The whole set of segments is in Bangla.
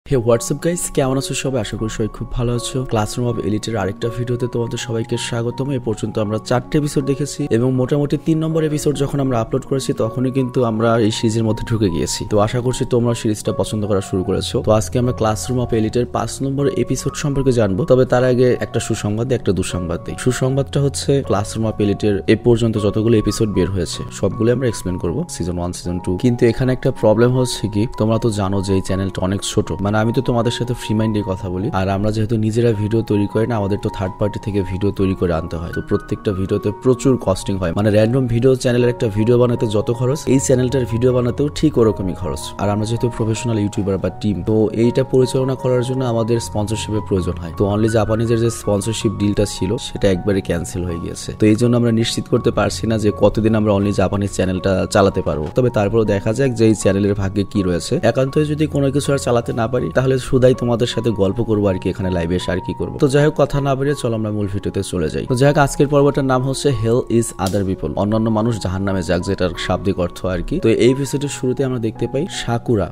হে হোয়াটসঅ্যাপ গাইস, কেমন আছো সবাই? আশা করি সবাই খুব ভালো আছো। ক্লাসরুম অফ এলিটের আরেকটা ভিডিওতে তোমাদের সবাইকে স্বাগতম। এই পর্যন্ত আমরা 4টে এপিসোড দেখেছি এবং মোটামুটি 3 নম্বর এপিসোড যখন আমরা আপলোড করেছি তখনই কিন্তু আমরা এই সিরিজের মধ্যে ঢুকে গিয়েছি। তো আশা করছি তোমরা সিরিজটা পছন্দ করা শুরু করেছো। তো আজকে আমরা ক্লাসরুম অফ এলিটের 5 নম্বর এপিসোড সম্পর্কে জানবো। তবে তার আগে একটা সুসংবাদ, একটা দুঃসংবাদ দিই। সুসংবাদটা হচ্ছে ক্লাসরুম অফ এলিটের এ পর্যন্ত যতগুলো এপিসোড বের হয়েছে সবগুলো আমরা এক্সপ্লেন করবো, সিজন 1 সিজন 2। কিন্তু এখানে একটা প্রবলেম হচ্ছে কি, তোমরা তো জানো যে এই চ্যানেলটা অনেক ছোট। মানে আমি তো তোমাদের সাথে ফ্রি মাইন্ডে কথা বলি, আর আমরা যেহেতু নিজেরা ভিডিও তৈরি করি না, আমাদের তো থার্ড পার্টি থেকে ভিডিও তৈরি করে আনতে হয়। তো প্রত্যেকটা ভিডিওতে প্রচুর কস্টিং হয়। মানে র্যান্ডম ভিডিও চ্যানেলের একটা ভিডিও বানাতে যত খরচ, এই চ্যানেলটার ভিডিও বানাতেও ঠিক ওরকমই খরচ। আর আমরা যেহেতু প্রফেশনাল ইউটিউবার বা টিম, তো এইটা পরিচালনা করার জন্য আমাদের স্পন্সরশিপের প্রয়োজন হয়। তো অনলি জাপানিজের যে স্পন্সরশিপ ডিলটা ছিল সেটা একবারে ক্যান্সেল হয়ে গিয়েছে। তো এই জন্য আমরা নিশ্চিত করতে পারছি না যে কতদিন আমরা অনলি জাপানিজ চ্যানেলটা চালাতে পারবো। তবে তারপরেও দেখা যাক যে এই চ্যানেলের ভাগ্যে কি রয়েছে। একান্তই যদি কোনো কিছু আর চালাতে না পারি তাহলে শুধাই তোমাদের সাথে গল্প করবো আর কি, এখানে লাইভে এসে আর কি করবো। তো যাই হোক, কথা না বেরিয়ে চলো আমরা মূল ভিডিওতে চলে যাই। তো যাই হোক, আজকের পর্বটার নাম হচ্ছে হেল ইজ আদার পিপল, অন্যান্য মানুষ জাহান্নামে যাক, যেটার শাব্দিক অর্থ আর কি। তো এই এপিসোডের শুরুতে আমরা দেখতে পাই সাকুরা,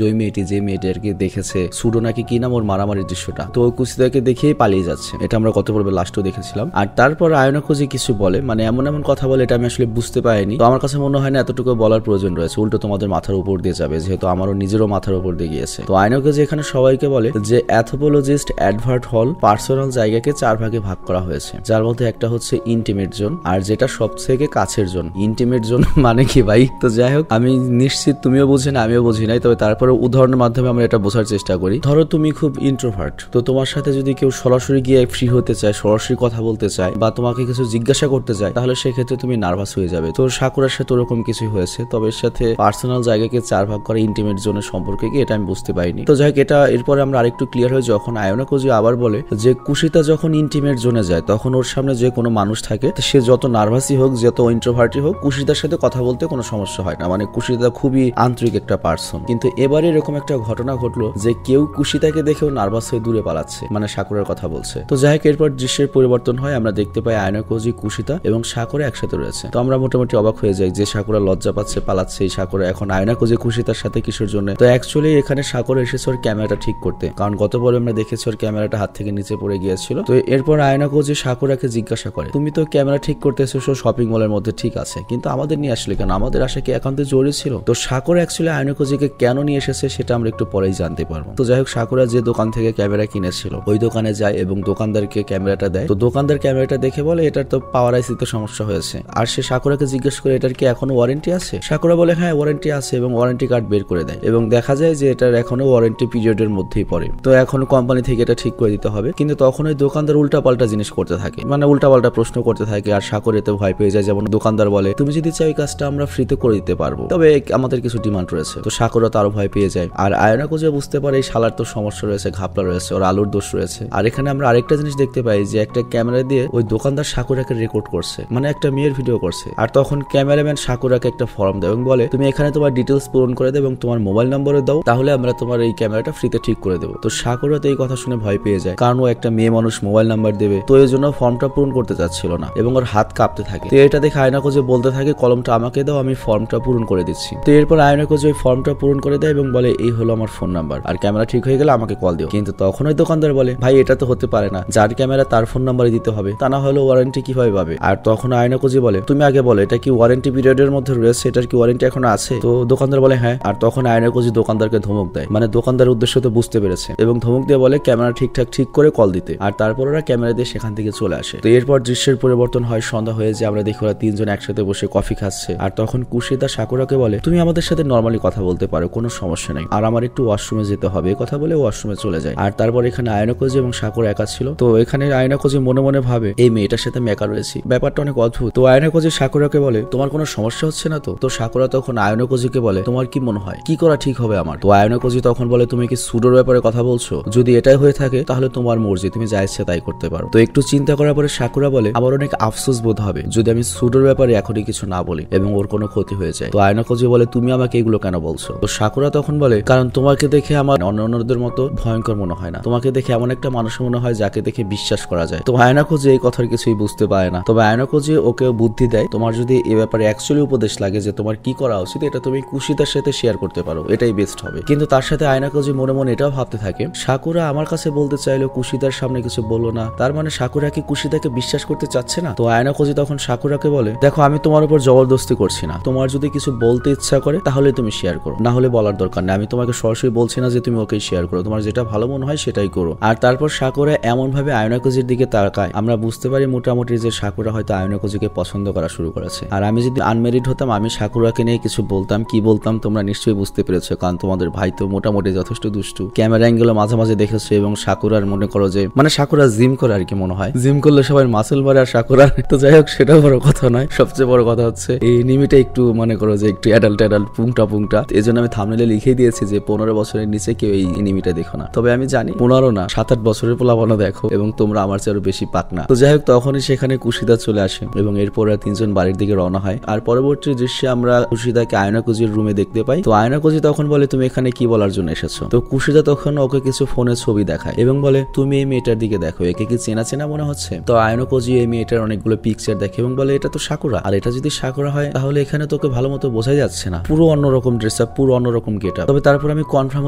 ওই মেয়েটি, যে মেয়েটি আর কি দেখেছে সুডো নাকি কি নাম, ওর মারামারির দৃশ্যটা। তো কুসিদাকে দেখেই পালিয়ে যাচ্ছে। এটা আমরা গত পর্বে লাস্টেও দেখেছিলাম। আর তারপর আয়নাকো যে কিছু বলে, মানে এমন এমন কথা বলে, এটা আমি আসলে বুঝতে পারিনি। তো আমার কাছে মনে হয় না এতটুকু বলার প্রয়োজন রয়েছে, উল্টো তোমাদের মাথার উপর দিয়ে যাবে, যেহেতু আমারও নিজেরও মাথার উপর দিয়ে গিয়েছে। তো আয়নাকো যে এখানে সবাইকে বলে যে অ্যাথোপোলজিস্ট অ্যাডভার্ট হল পার্সোনাল জায়গাকে 4 ভাগে ভাগ করা হয়েছে, যার মধ্যে একটা হচ্ছে ইন্টিমেট জোন, আর যেটা সবথেকে কাছের জোন। ইন্টিমেট জোন মানে কি ভাই? তো যাই হোক, আমি নিশ্চিত তুমিও বুঝি না, আমিও বুঝি নাই। তবে তারপরে উদাহরণের মাধ্যমে আমরা এটা বোঝার চেষ্টা করি। ধরো তুমি খুব ইন্ট্রোভার্ট, তো তোমার সাথে যদি কেউ সরাসরি গিয়ে ফ্রি হতে চায়, সরাসরি কথা বলতে চায় বা তোমাকে কিছু জিজ্ঞাসা করতে চায়, তাহলে সেক্ষেত্রে তুমি নার্ভাস হয়ে যাবে। তো সাকুরার সাথে ওরকম কিছুই হয়েছে। তবে এর সাথে পার্সোনাল জায়গাকে 4 ভাগ করা ইন্টিমেট জোনের সম্পর্কে কি, এটা আমি বুঝতে পারিনি। তো যাই হোক, এটা এরপরে আমরা আরেকটু ক্লিয়ার হয়ে যখন আয়নাকো আবার বলে যে কুশিতা যখন ইন্টিমেট জোনে যায় তখন ওর সামনে যে কোনো মানুষ থাকে, সে যত নার্ভাসই হোক, যত ইন্ট্রোভার্টই হোক, কুশিতার সাথে কথা বলতে কোনো সমস্যা হয় না। মানে কুশিতা খুবই আন্তরিক একটা পার্সন। কিন্তু এবারে এরকম একটা ঘটনা ঘটলো যে কেউ কুশিতাকে দেখেও নার্ভাস হয়ে দূরে পালাচ্ছে, মানে সাকুরার কথা বলছে। তো যাই হোক, এরপর দৃশ্যের পরিবর্তন হয়, আমরা দেখতে পাই আয়নাকো, কুশিতা এবং সাকুরা একসাথে রয়েছে। তো আমরা মোটামুটি অবাক হয়ে যাই যে সাকুরা লজ্জা পাচ্ছে, পালাচ্ছে। এই সাকুরা এখন আয়নাকো কুশিতার সাথে কিসের জন্য? তো অ্যাকচুয়ালি এখানে সাকুরা এসেছে ওর ক্যামেরাটা ঠিক করতে, কারণ গত পরে আমরা দেখেছি ওর ক্যামেরাটা হাত থেকে নিচে পড়ে গিয়েছিল। তো এরপর আয়নাকো সাকুরাকে জিজ্ঞাসা করে, তুমি তো ক্যামেরা ঠিক করতে এসেছো শপিং মলের মধ্যে, ঠিক আছে, কিন্তু আমাদের নিয়ে আসলে কেন? আমাদের আসা কি একান্ত জরুরি ছিল? তো সাকুরা অ্যাকচুয়ালি আয়নাকোকে কেন নিয়ে এসেছে সেটা আমরা একটু পরেই জানতে পারবো। তো যাই হোক, সাকুরা যে দোকান থেকে ক্যামেরা কিনেছিল ওই দোকানে যায় এবং দোকানদারকে ক্যামেরাটা দেয়। তো দোকানদার ক্যামেরাটা দেখে বলে এটার তো পাওয়ার আইসিতে সমস্যা হয়েছে। আর সে সাকুরাকে জিজ্ঞেস করে এটার কি এখনো ওয়ারেন্টি আছে? সাকুরা বলে হ্যাঁ ওয়ারেন্টি আছে, এবং ওয়ারেন্টি কার্ড বের করে দেয় এবং দেখা যায় যে এটার এখনো ওয়ারেন্টি পিরিয়ডের মধ্যেই পড়ে। তো এখনো কোম্পানি থেকে এটা ঠিক করে দিতে হবে। কিন্তু তখন ওই দোকানদার উল্টাপাল্টা জিনিস করতে থাকে, মানে উল্টাপাল্টা প্রশ্ন করতে থাকে। আর সাকুরা এতে ভয় পেয়ে যায়। যেমন দোকানদার বলে তুমি যদি চাই কাজটা আমরা ফ্রিতে করে দিতে পারবো, তবে আমাদের কিছু ডিমান্ড রয়েছে। তো সাকুরা তারও ভয় পেয়ে যায়। আর আয়নাকো বুঝতে পারে এই শালার তো সমস্যা রয়েছে, ঘাপলা রয়েছে, ওর আলুর দোষ রয়েছে। আর এখানে আমরা আরেকটা জিনিস দেখতে পাই যে একটা ক্যামেরা দিয়ে ওই দোকানদার সাকুরাকে রেকর্ড করছে, মানে একটা মেয়ের ভিডিও করছে। আর তখন ক্যামেরাম্যান সাকুরাকে একটা ফর্ম দেয় এবং বলে তুমি এখানে তোমার ডিটেলস পূরণ করে দেবে এবং তোমার মোবাইল নম্বরে দাও, তাহলে আমরা তোমার এই ক্যামেরাটা ফ্রিতে ঠিক করে দেবো। তো সাকুরা তো এই কথা শুনে ভয় পেয়ে যায়, কারণ ও একটা মেয়ে মানুষ, মোবাইল নাম্বার দেবে। তো এই জন্য ফর্মটা পূরণ করতে চাচ্ছিল না এবং ওর হাত কাঁপতে থাকে। তো এটা দেখে আয়নাকো বলতে থাকে কলমটা আমাকে দাও, আমি ফর্মটা পূরণ করে দিচ্ছি। তো এরপর আয়নাকো ওই ফর্মটা পূরণ করে দেয় এবং বলে এই হলো আমার ফোন নাম্বার, আর ক্যামেরা ঠিক হয়ে গেলে আমাকে কল দিও। কিন্তু তখন ওই দোকানদার বলে ভাই এটা তো হতে পারে না, যার ক্যামেরা তার ফোন নাম্বারে দিতে হবে, তা না হলে ওয়ারেন্টি কিভাবে পাবে? আর তখন আয়নাকো বলে তুমি আগে বলো এটা কি ওয়ারেন্টি পিরিয়ডের মধ্যে রয়েছে, এটার কি ওয়ারেন্টি এখনো আছে? তো দোকানদার বলে হ্যাঁ। আর তখন আয়নাকো দোকানদারকে ধমক দেয়, মানে দোকানদার উদ্দেশ্য তো বুঝতে পেরেছে, এবং ধমক দিয়ে বলে ক্যামেরা ঠিকঠাক ঠিক করে কল দিতে। আর তারপর ওরা ক্যামেরা দিয়ে সেখান থেকে চলে আসে। তো এরপর দৃশ্যের পরিবর্তন হয়, সন্ধ্যা হয়ে যায়। আমরা দেখি ওরা 3 জন একসাথে বসে কফি খাচ্ছে। আর তখন কুশিতা সাকুরাকে বলে তুমি আমাদের সাথে নর্মালি কথা বলতে পারো, কোনো সমস্যা নেই, আর আমার একটু ওয়াশরুমে যেতে হবে, কথা বলে ওয়াশরুমে চলে যায়। আর তারপর এখানে আয়নাকো এবং সাকুরা একা ছিল। তো এখানে আয়নাকো মনে মনে ভাবে এই মেয়েটার সাথে আমি একা রয়েছি, ব্যাপারটা অনেক অদ্ভুত। তো আয়নাকো সাকুরাকে বলে তোমার কোনো সমস্যা হচ্ছে না তো? তো সাকুরা তখন আয়নাকোকে বলে তোমার কি মনে হয় কি করা ঠিক হবে আমার? তো আয়নাকো তখন বলে তুমি কি সুডোর ব্যাপারে কথা বলছো? যদি এটাই হয়ে থাকে তাহলে তোমার মর্জি, তুমি যা ইচ্ছে তাই করতে পারো। তো একটু চিন্তা করার পরে সাকুরা বলে আমার অনেক আফসোস বোধ হবে যদি আমি সুডোর ব্যাপারে এখনই কিছু না বলি এবং ওর কোনো ক্ষতি হয়ে যায়। তো আয়নাকো বলে তুমি আমাকে এগুলো কেন বলছো? তো সাকুরা তখন বলে কারণ তোমাকে দেখে আমার অন্যদের মতো ভয়ঙ্কর মনে হয় না, তোমাকে দেখে এমন একটা মানুষ মনে হয় যাকে দেখে বিশ্বাস করা যায়। তো আয়নাকো এই কথার কিছুই বুঝতে পারে না। তবে আয়নাকো ওকে বুদ্ধি দেয়, তোমার যদি এ ব্যাপারে অ্যাকচুয়ালি উপদেশ লাগে যে তোমার কি করা উচিত, এটা তুমি কুশিতার সাথে শেয়ার করতে পারো, এটাই বেস্ট হবে। কিন্তু তার সাথে আয়নাকো আয়নাকোজি মনে মনে এটাও ভাবতে থাকে, সাকুরা আমার কাছে বলতে চাইলো কুশিদার সামনে কিছু বললো না, তার মানে সাকুরা কি কুশিদাকে বিশ্বাস করতে চাচ্ছে না। তো আয়নাকোজি তখন সাকুরাকে বলে, দেখো আমি তোমার উপর জবরদস্তি করছি না, তোমার যদি কিছু বলতে ইচ্ছা করে তাহলে তুমি শেয়ার করো, না হলে বলার দরকার নেই। আমি তোমাকে সরাসরি বলছি না যে তুমি ওকে শেয়ার করো, তোমার যেটা ভালো মনে হয় সেটাই করো। আর তারপর সাকুরা এমন ভাবে আয়নাকোজির দিকে তাকায়, আমরা বুঝতে পারি মোটামুটি যে সাকুরা হয়তো আয়নাকোজিকে পছন্দ করা শুরু করেছে। আর আমি যদি আনমেরিড হতাম, আমি সাকুরাকে নিয়ে কিছু বলতাম, কি বলতাম তোমরা নিশ্চয়ই বুঝতে পেরেছো, কারণ তোমাদের ভাই তো মোটামুটি যথেষ্ট দুষ্টু। ক্যামেরা অ্যাঙ্গেলও মাঝে মাঝে দেখেছো, এবং সাকুরার মনে করো যে মানে সাকুরা জিম করে আর কি, মনে হয় জিম করলে সবাই মাসেল বাড়ে আর সাকুরার তো যাই হোক সেটা বড় কথা নয়। সবচেয়ে বড় কথা হচ্ছে এই এনিমিটা একটু মনে করো যে একটু অ্যাডাল্ট পুংটা। এই জন্য আমি থাম্বনেলে লিখে দিয়েছি যে 15 বছরের নিচে কেউ এই এনিমিটা দেখো না। তবে আমি জানি 15 না 7-8 বছরের পোলাপানো দেখো, এবং তোমরা আমার চেয়ে আরো বেশি পাক না। তো যাই হোক তখনই সেখানে কুশিদা চলে আসে, এবং এরপর তিনজন বাড়ির দিকে রওনা হয়। আর পরবর্তী দৃশ্যে আমরা কুশিদাকে আয়নাকোজির রুমে দেখতে পাই। তো আয়নাকোজি তখন বলে, তুমি এখানে কি বলার জন্য এসেছো? তো কুশিদা তখন ওকে কিছু ফোনে ছবি দেখায় এবং বলে, তুমি এই মেয়েটার দিকে দেখো, একে কি চেনা চেনা মনে হচ্ছে? তো আয়নাকোজি এই মেয়েটার অনেকগুলো পিকচার দেখে এবং বলে, এটা তো সাকুরা, আর এটা যদি সাকুরা হয় তাহলে এখানে তোকে ভালো মতো বোঝাই যাচ্ছে না, পুরো অন্যরকম ড্রেস আপ, পুরো অন্যরকম গেট আপ। তবে তারপর আমি কনফার্ম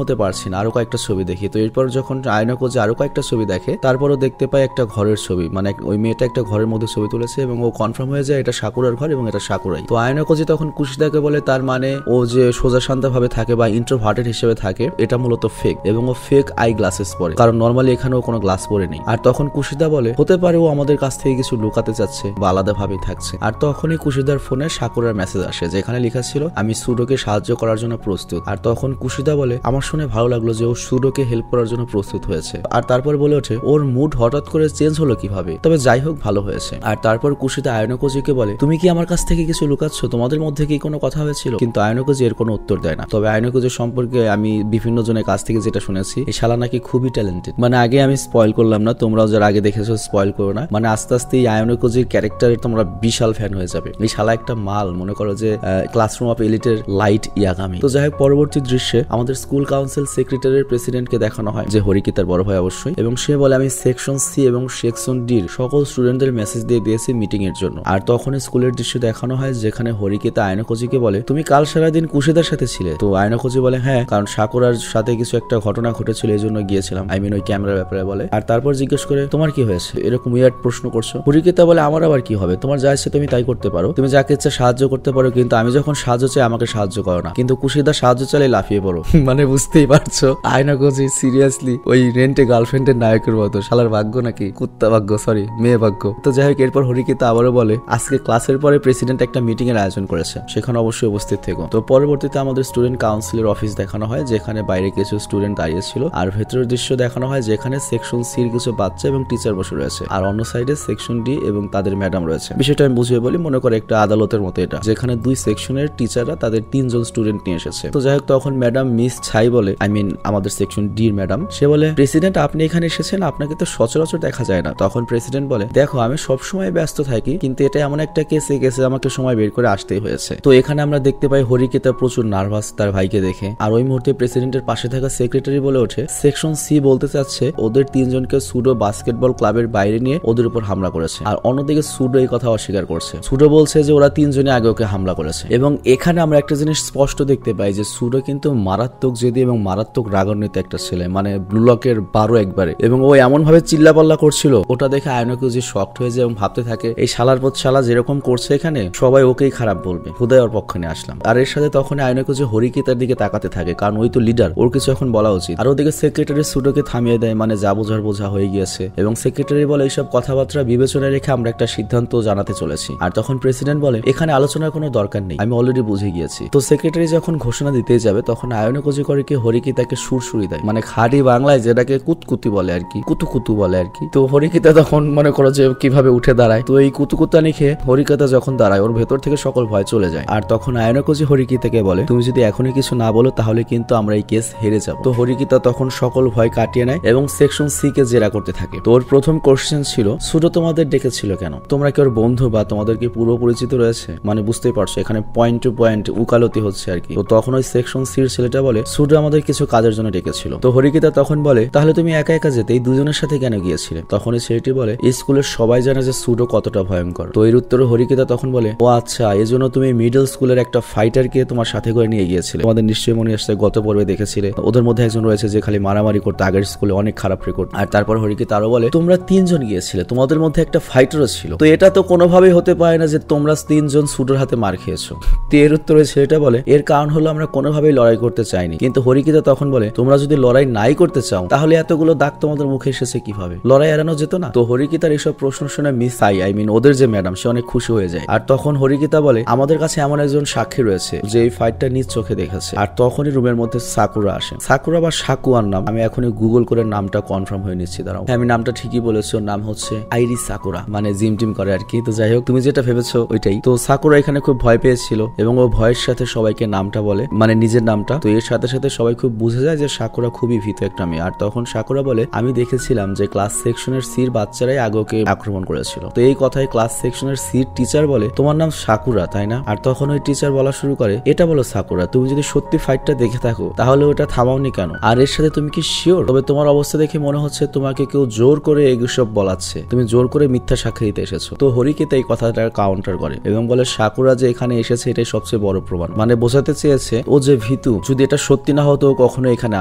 হতে পারছি না, আরো কয়েকটা ছবি দেখি। তো এরপর যখন আয়নাকোজি আরো কয়েকটা ছবি দেখে, তারপরও দেখতে পাই একটা ঘরের ছবি, মানে ওই মেয়েটা একটা ঘরের মধ্যে ছবি তুলেছে, এবং ও কনফার্ম হয়ে যায় এটা সাকুরার ঘর এবং এটা সাকুরাই। তো আয়নাকোজি তখন কুশিদাকে বলে, তার মানে ও যে সোজা শান্ত ভাবে থাকে বা ইন্ট্রোভার্টেড হিসেবে থাকে, এটা মূলত ফেক, এবং ও ফেক আই গ্লাসেস পরে, কারণ নর্মালি এখানে ও কোনো গ্লাস পরে নেই। আর তখন কুশিদা বলে, হতে পারে ও আমাদের কাছ থেকে কিছু লুকাতে চাচ্ছে বা আলাদা ভাবেই থাকছে। আর তখনই কুশিদার ফোনে সাকুরার মেসেজ আসে, যেখানে লেখা ছিল, আমি সুডোকে সাহায্য করার জন্য প্রস্তুত। আর তখন কুশিদা বলে, আমার শুনে ভালো লাগলো যে ও সুডোকে হেল্প করার জন্য প্রস্তুত হয়েছে। আর তারপর বলে ওঠে, ওর মুড হঠাৎ করে চেঞ্জ হলো কিভাবে? তবে যাই হোক ভালো হয়েছে। আর তারপর কুশিদা আয়নাকোজিকে বলে, তুমি কি আমার কাছ থেকে কিছু লুকাচ্ছ? তোমাদের মধ্যে কি কোনো কথা হয়েছিল? কিন্তু আয়নাকোজি এর কোনো উত্তর দেয় না। তবে আয়নাকোজির সম্পর্কে আমি বিভিন্ন জনের কাছ থেকে যেটা শুনেছি, এই শালা নাকি খুবই ট্যালেন্টেড। মানে আগে আমি স্পয়েল করলাম না, তোমরাও যারা আগে দেখেছো স্পয়েল করো না। মানে আস্তে আস্তে এই আয়নাকোজির ক্যারেক্টারের তোমরা বিশাল ফ্যান হয়ে যাবে। এই শালা একটা মাল, মনে করো যে ক্লাসরুম অফ এলিটের লাইট ইয়াগামি। তো যাই হোক পরবর্তী দৃশ্যে আমাদের স্কুল কাউন্সিল সেক্রেটারির প্রেসিডেন্টকে দেখানো হয়, যে হরিকিতার বড় ভাই অবশ্যই, এবং সে বলে, আমি সেকশন সি এবং সেকশন ডির সকল স্টুডেন্টদের মেসেজ দিয়ে দিয়েছি মিটিং এর জন্য। আর তখন স্কুলের দৃশ্য দেখানো হয়, যেখানে হরিকিতা আয়নাকোজিকে বলে, তুমি কাল সারাদিন কুশিদার সাথে ছিলে? তো আয়নাকোজি বলে, হ্যাঁ, কারণ সাকুরার সাথে কিছু একটা ঘটনা ঘটেছিল, এই জন্য গিয়েছিলাম, আই মিন ওই ক্যামেরার ব্যাপারে বলে। আর তারপর জিজ্ঞেস করে, তোমার কি হয়েছে, এরকম উইয়ার্ড প্রশ্ন করছো? হরিকিতা বলে, আমার আবার কি হবে, তোমার যা ইচ্ছে তুমি তাই করতে পারো, তুমি যাকে ইচ্ছা সাহায্য করতে পারো, কিন্তু আমি যখন সাহায্য চাই আমাকে সাহায্য করো না। কিন্তু কুশিদা সাহায্য চাইলে লাফিয়ে পড়ো। মানে বুঝতেই পারছো আয়নাকোজি সিরিয়াসলি ওই রেন্টে গার্লফ্রেন্ডের নায়কের মতো। শালার ভাগ্য নাকি কুত্তা ভাগ্য, সরি মেয়ে ভাগ্য। তো যাই হোক এরপর হরিকিতা আবারও বলে, আজকে ক্লাসের পরে প্রেসিডেন্ট একটা মিটিং এর আয়োজন করেছে, সেখানে অবশ্যই উপস্থিত থেকো। তো পরবর্তীতে আমাদের স্টুডেন্ট কাউন্সিলের অফিস দেখানো হয়, যেখানে বাইরে কিছু স্টুডেন্ট দাঁড়িয়ে ছিল, আর ভেতরের দৃশ্য দেখানো হয়, যেখানে সেকশন সির কিছু বাচ্চা এবং টিচার বসে রয়েছে, আর অন্য সাইডে সেকশন ডি এবং তাদের ম্যাডাম রয়েছে। বিষয়টা আমি বুঝিয়ে বলি, মনে করে একটা আদালতের মতো এটা, যেখানে দুই সেকশনের টিচাররা তাদের 3 জন স্টুডেন্ট নিয়ে এসেছে। তো যাই হোক তখন ম্যাডাম মিস ছাই বলে, আই মিন আমাদের সেকশন ডির ম্যাডাম, সে বলে, প্রেসিডেন্ট আপনি এখানে এসেছেন, আপনাকে তো সচরাচর দেখা যায় না। তখন প্রেসিডেন্ট বলে, দেখো আমি সবসময় ব্যস্ত থাকি, কিন্তু এটা এমন একটা কেসে আমাকে সময় বের করে আসতেই হয়েছে। তো এখানে আমরা দেখতে পাই হরিকিতা প্রচুর নার্ভাস তার ভাইকে দেখে। আর ওই মুহূর্তে প্রেসিডেন্টের পাশে থাকা সেক্রেটারি বলে ওঠে, সেকশন সি বলতে চাচ্ছে ওদের 3 জনকে সুডো বাস্কেটবল ক্লাবের বাইরে নিয়ে ওদের উপর হামলা করেছে। আর অন্যদিকে সুডো এই কথা অস্বীকার করছে। সুডো বলছে যে ওরা 3 জনে আগে ওকে হামলা করেছে। এবং এখানে আমরা একটা জিনিস স্পষ্ট দেখতে পাই যে সুডো কিন্তু মারাত্মক জেদি এবং মারাত্মক রাগান্বিত একটা ছেলে, মানে ব্লুলকের 12 একবারে। এবং ও এমন ভাবে চিল্লাপাল্লা করছিল, ওটা দেখে আয়নাকোজি শকড হয়ে যায় এবং ভাবতে থাকে, এই শালার পর শালা যেরকম করছে এখানে সবাই ওকেই খারাপ বলবে, হুদায় ওর পক্ষে নিয়ে আসলাম। আর এর সাথে তখন আয়নাকোজি হরিকিতার দিকে তাকাতে থাকে, কারণ ওই তো লিডার, ওর কিছু এখন বলা উচিত। আর ওদিকে সেক্রেটারি সুডোকে থামিয়ে দেয়, মানে যা বোঝার বোঝা হয়ে গিয়েছে। এবং সেক্রেটারি বলে, এইসব কথাবার্তা বিবেচনায় রেখে আমরা একটা সিদ্ধান্ত জানাতে চলেছি। আর তখন প্রেসিডেন্ট বলে, এখানে আলোচনার কোনো দরকার নেই, আমি অলরেডি বুঝে গিয়েছি। তো সেক্রেটারি যখন ঘোষণা দিতেই যাবে, তখন আয়নাকোজি করে কি হরিকিতাকে সুরসুরি দেয়, মানে খাঁটি বাংলায় যেটাকে কুতকুতি বলে আর কি, কুতুকুতু বলে আর কি। তো হরিকিতা তখন মনে করো যে কিভাবে উঠে দাঁড়ায়। তো এই কুতুকুতানি খেয়ে হরিকিতা যখন দাঁড়ায়, ওর ভেতর থেকে সকল ভয় চলে যায়। আর তখন আয়নাকোজি হরিকিতাকে বলে, তুমি যদি এখনই কিছু না বলো তাহলে কিন্তু আমরা এই কেস হেরে যাব। তো হরিকিতা তখন সকল ভয় কাটিয়ে নেয় এবং সেকশন সি কে জেরা করতে থাকে। তো ওর প্রথম কোশ্চেন ছিল, সুডো তোমাদের ডেকেছিল কেন? তোমরা কি ওর বন্ধু বা তোমাদের কি পূর্ব পরিচিত রয়েছে? মানে বুঝতেই পারছো এখানে পয়েন্ট টু পয়েন্ট উকালতি হচ্ছে আর কি। তো তখন ওই সেকশন সির ছেলেটা বলে, সুডো আমাদের কিছু কাজের জন্য ডেকেছিল। তো হরিকিতা তখন বলে, তাহলে তুমি একা একা যেতে এই দুজনের সাথে কেন গিয়েছিলে? তখন এই ছেলেটি বলে, এই স্কুলের সবাই জানে যে সুডো কতটা ভয়ঙ্কর। তো এর উত্তরে হরিকিতা তখন বলে, ও আচ্ছা, এজন্য তুমি মিডল স্কুলের একটা ফাইটারকে তোমার সাথে করে নিয়ে গিয়েছিলে। তোমাদের নিশ্চয়ই মনে আসছে গত পর্বে দেখেছিলে ওদের মধ্যে একজন রয়েছে যে খালি মারামারি করতে, আগের স্কুলে অনেক খারাপ রেকর্ড। আর তারপর হরিকিতা আরো বলে তোমরা 3 জন গিয়েছিলে, তোমাদের মধ্যে একটা ফাইটারও ছিল, তো এটা তো কোনোভাবেই হতে পারে না যে তোমরা 3 জন সুডোর হাতে মার খেয়েছো। তো এর উত্তরে ছেলেটা বলে এর কারণ হলো আমরা কোনোভাবেই লড়াই করতে চাইনি। কিন্তু হরিকিতা তখন বলে তোমরা যদি লড়াই নাই করতে চাও তাহলে এতগুলো দাগ তোমাদের মুখে এসেছে কিভাবে, লড়াই এড়ানো যেত না? তো হরিকিতার এসব প্রশ্ন শুনে মিস আই মিন ওদের যে ম্যাডাম, সে অনেক খুশি হয়ে যায়। আর তখন হরিকিতা বলে আমাদের কাছে এমন একজন সাক্ষী রয়েছে যে এই ফাইটটা নিজ চোখে দেখেছে। আর তখনই রুমের মধ্যে সাকুরা আসে। সাকুরা বা সাকুয়ার নাম, আমি এখনই গুগল করে নামটা কনফার্ম হয়ে নিচ্ছি, দাঁড়াও। হ্যাঁ, আমি নামটা ঠিকই বলেছি, ওর নাম হচ্ছে আইরিস সাকুরা, মানে জিম টিম করে আর কি। তো যাই হোক, তুমি যেটা ভেবেছো ওইটাই। তো সাকুরা এখানে খুব ভয় পেয়েছিল এবং ও ভয়ের সাথে সবাইকে নামটা বলে, মানে নিজের নামটা। তো এর সাথে সাথে সবাই খুব বুঝে যায় যে সাকুরা খুবই ভীত একটা মেয়ে। আর তখন সাকুরা বলে আমি দেখেছিলাম যে ক্লাস সেকশনের সির বাচ্চারাই আগেকে আক্রমণ করেছিল। তো এই কথায় ক্লাস সেকশনের সির টিচার বলে তোমার নাম সাকুরা তাই না? আর তখন ওই টিচার বলা শুরু করে এটা বলো সাকুরা, তুমি যদি সত্যি ফাইটটা দেখে থাকো তাহলে ওটা থামাওনি কেন? আর এর সাথে তুমি কি শিওর? তবে তোমার অবস্থা দেখে মনে হচ্ছে তোমাকে কেউ জোর করে এসব বলাচ্ছে, তুমি জোর করে মিথ্যা সাক্ষী দিতে এসেছো। তো হরিকিতা এই কথাটা কাউন্টার করে এবং বলে সাকুরা যে এখানে এসেছে এটাই সবচেয়ে বড় প্রমাণ। মানে বোঝাতে চেয়েছে ও যে ভীতু, যদি এটা সত্যি না হতো কখনো এখানে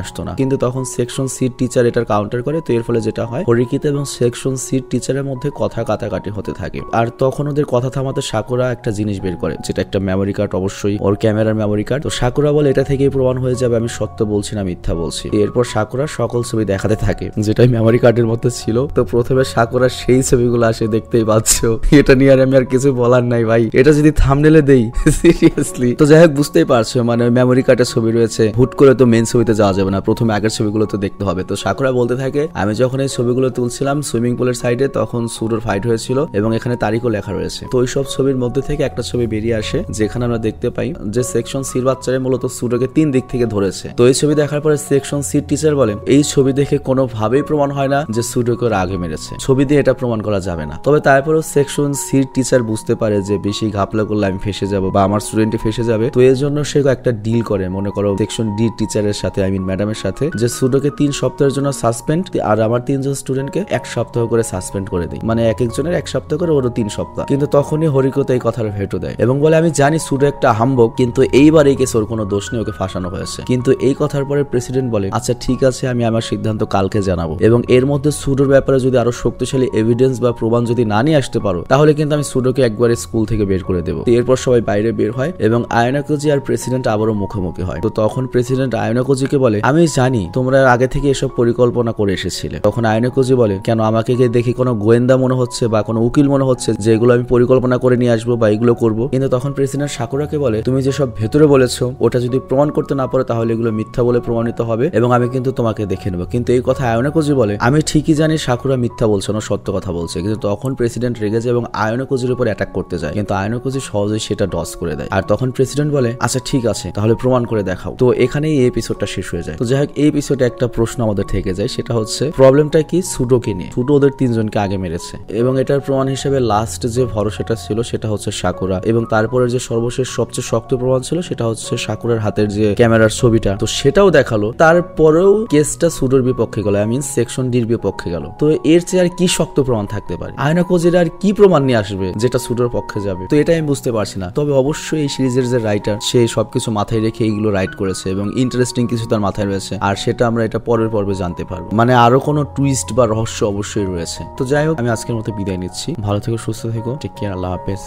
আসতো না। কিন্তু তখন সেকশন সির টিচার এটার কাউন্টার করে। তো এর ফলে যেটা হয়, হরিকিতা এবং সেকশন সির টিচারের মধ্যে কথা কাটাকাটি হতে থাকে। আর তখন ওদের কথা থামাতে সাকুরা একটা জিনিস বের করে, যেটা একটা মেমোরি কার্ড, অবশ্যই ওর ক্যামেরার মেমোরি কার্ড। তো সাকুরা বলে এটা থেকেই প্রমাণ হয়ে যাবে আমি সত্য বলছি না মিথ্যা বলছি। এরপর সাকুরা সকল ছবি দেখাতে থাকে যেটাই মেমোরি কার্ডের মধ্যে ছিল। তো প্রথমে সাকুরা সেই ছবিগুলো আসে, দেখতেই পাচ্ছ। এটা নিয়ে আর আমি আর কিছু বলার নাই ভাই, এটা যদি থাম্বনেলে দেই সিরিয়াসলি। তো যাই হোক, বুঝতেই পারছো মানে মেমোরি কার্ডের ছবি রয়েছে, হুট করে তো মেন ছবিতে যাওয়া যাবে না, প্রথমে আগের ছবিগুলো তো দেখতে হবে। তো সাকুরা বলতে থাকে আমি যখন এই ছবিগুলো তুলছিলাম সুইমিং পুলের সাইডে, তখন সুডোর ফাইট হয়েছিল এবং এখানে তারিখও লেখা রয়েছে। তো ওই সব ছবির মধ্যে থেকে একটা ছবি বেরিয়ে আসে যেখানে আমরা দেখতে পাই যে সেকশন সির বাচ্চারা মূলত সুডোকে 3 দিক থেকে ধরেছে। তো এই ছবি দেখার পরে সেকশন সির টিচার বলে এই ছবি দেখে কোনোভাবেই প্রমাণ হয় না যে সুডোকে আগে মেরেছে, ছবি দিয়ে এটা প্রমাণ করা যাবে না। তবে তারপরেও সেকশন সির টিচার বুঝতে পারে যে বেশি ঘাপলা করলে আমি ফেসে যাব বা আমার স্টুডেন্টে ফেসে যাবে। তো এর জন্য সে একটা ডিল করে, মনে করো সেকশন ডি টিচারের সাথে, আই মিন ম্যাডামের সাথে, যে সুডোকে 3 সপ্তাহের জন্য সাসপেন্ড আর আমার 3 জন স্টুডেন্টকে 1 সপ্তাহ করে সাসপেন্ড করে দেয়, মানে এক একজনের 1 সপ্তাহ করে, ওরও 3 সপ্তাহ। কিন্তু তখনই হরিকতা এই কথার ভেটো দেয় এবং বলে আমি জানি সুডো একটা হাম্বক, কিন্তু এইবার এই কেসে ওর কোনো দোষ নেই, ওকে ফাঁসানো হয়েছে। কিন্তু এই কথার পরে প্রেসিডেন্ট বলে আচ্ছা ঠিক আছে, আমি আমার সিদ্ধান্ত কালকে জানাবো এবং এর মধ্যে সুডোর ব্যাপারে যদি আরো শক্তিশালী এভিডেন্স বা প্রমাণ যদি না নিয়ে আসতে পারো তাহলে কিন্তু আমি সুডোকে একবারে স্কুল থেকে বের করে দেবো। এরপর সবাই বাইরে বের হয় এবং আয়নাকোজি আর প্রেসিডেন্ট আবারও মুখোমুখি হয়। তো তখন প্রেসিডেন্ট আয়নাকোজিকে বলে আমি জানি তোমরা আগে থেকে এসব পরিকল্পনা করে এসেছিলে। তখন আয়নাকোজি বলে কেন, আমাকে দেখি কোনো গোয়েন্দা মনে হচ্ছে বা কোনো উকিল মনে হচ্ছে যে এগুলো আমি পরিকল্পনা করে নিয়ে আসবো বা এগুলো করবো? কিন্তু তখন প্রেসিডেন্ট সাকুরাকে বলে তুমি যেসব ভেতরে বলেছো ওটা যদি প্রমাণ করতে না পারো তাহলে এগুলো মিথ্যা বলে প্রমাণিত হবে এবং আমি কিন্তু তোমাকে দেখে নেবো। কিন্তু এই কথা আয়নাকোজি বলে আমি ঠিকই জানি সাকুরা মিথ্যা বলছে না, সত্য কথা বলছে। কিন্তু তখন প্রেসিডেন্ট রেগে যায় এবং আয়নাকোজির উপর অ্যাটাক করতে যায়, কিন্তু আয়নাকোজি সহজেই সেটা ডস করে দেয়। আর তখন প্রেসিডেন্ট বলে আচ্ছা ঠিক আছে তাহলে প্রমাণ করে দেখাও। তো এখানেই এই এপিসোডটা শেষ হয়ে যায়। তো যাই হোক, এই এপিসোডে একটা প্রশ্ন আমাদের থেকে যায়, সেটা হচ্ছে প্রবলেমটা কি সুডোকে নিয়ে। সুডো ওদের 3 জনকে আগে মেরেছে এবং এটার প্রমাণ হিসেবে লাস্ট যে ভরসাটা ছিল সেটা হচ্ছে সাকুরা, এবং তারপরে যে সর্বশেষ সবচেয়ে শক্ত প্রমাণ ছিল সেটা হচ্ছে সাকুরার হাতের যে ক্যামেরার ছবিটা, তো সেটাও দেখালো। তারপরেও কেসটা সুডোর বিপক্ষে গেল, আই মিন সেকশন ডির বিপক্ষে গেল। তো এর চেয়ে আর কি শক্ত প্রমাণ থাকতে পারে? আয়নাকোজির আর কি প্রমাণ নিয়ে আসবে যেটা সুডোর পক্ষে যাবে? তো এটা আমি বুঝতে পারছি না। তবে অবশ্যই এই সিরিজের যে রাইটার সে সবকিছু মাথায় রেখে এইগুলো রাইট করেছে এবং ইন্টারেস্টিং কিছু তার মাথায় রয়েছে, আর সেটা আমরা এটা পরের পর্বে জানতে পারবো। মানে আরো কোনো টুইস্ট বা রহস্য অবশ্যই রয়েছে। তো যাই হোক, আমি আজকের মতো বিদায় নিচ্ছি। ভালো থেকো, সুস্থ থেকো, টেক কেয়ার, আল্লাহ হাফেজ।